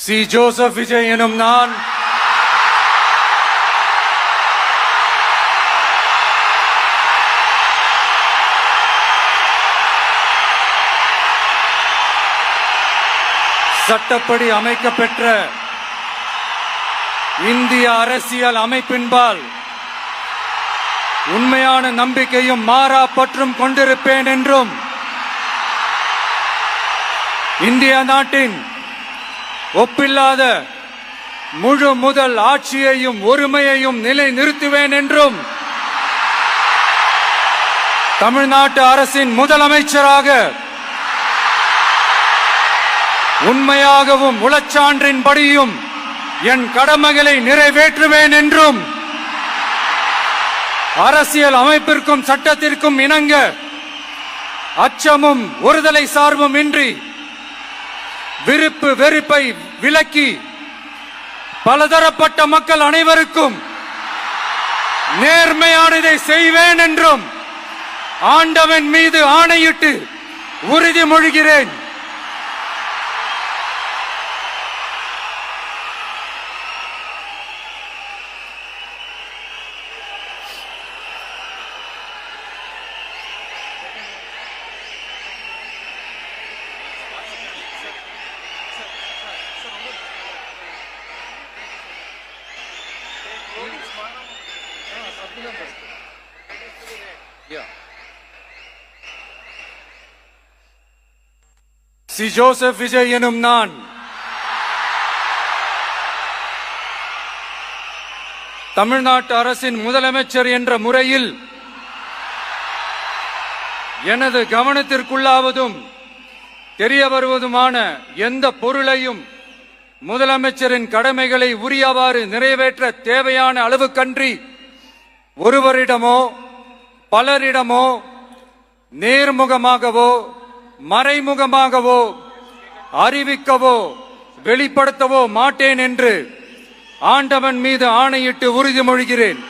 C. Joseph Vijay எனும் நான் சட்டப்படி அமைக்கப்பெற்ற இந்திய அரசியல் அமைப்பின்பால் உண்மையான நம்பிக்கையும் மாறா பற்றும் கொண்டிருப்பேன் என்றும் இந்திய நாட்டின் ஒப்பில்லாத முழு முதல் ஆட்சியையும் ஒருமையையும் நிலைநிறுத்துவேன் என்றும் தமிழ்நாட்டு அரசின் முதலமைச்சராக உண்மையாகவும் உளச்சான்றின்படியும் என் கடமைகளை நிறைவேற்றுவேன் என்றும் அரசியல் அமைப்பிற்கும் சட்டத்திற்கும் இணங்க அச்சமும் ஒருதலை சார்பும் இன்றி விருப்பு வெறுப்பை விலக்கி பலதரப்பட்ட மக்கள் அனைவருக்கும் நேர்மையானதை செய்வேன் என்றும் ஆண்டவன் மீது ஆணையிட்டு உறுதிமொழிகிறேன். சி. ஜோசப் விஜய் எனும் நான் தமிழ்நாட்டு அரசின் முதலமைச்சர் என்ற முறையில் எனது கவனத்திற்குள்ளாவதும் தெரிய வருவதுமான எந்த பொருளையும் முதலமைச்சரின் கடமைகளை உரியவாறு நிறைவேற்ற தேவையான அளவுக்கன்றி ஒருவரிடமோ பலரிடமோ நேர்முகமாகவோ மறைமுகமாகவோ அறிவிக்கவோ வெளிப்படுத்தவோ மாட்டேன் என்று ஆண்டவன் மீது ஆணையிட்டு உறுதிமொழிகிறேன்.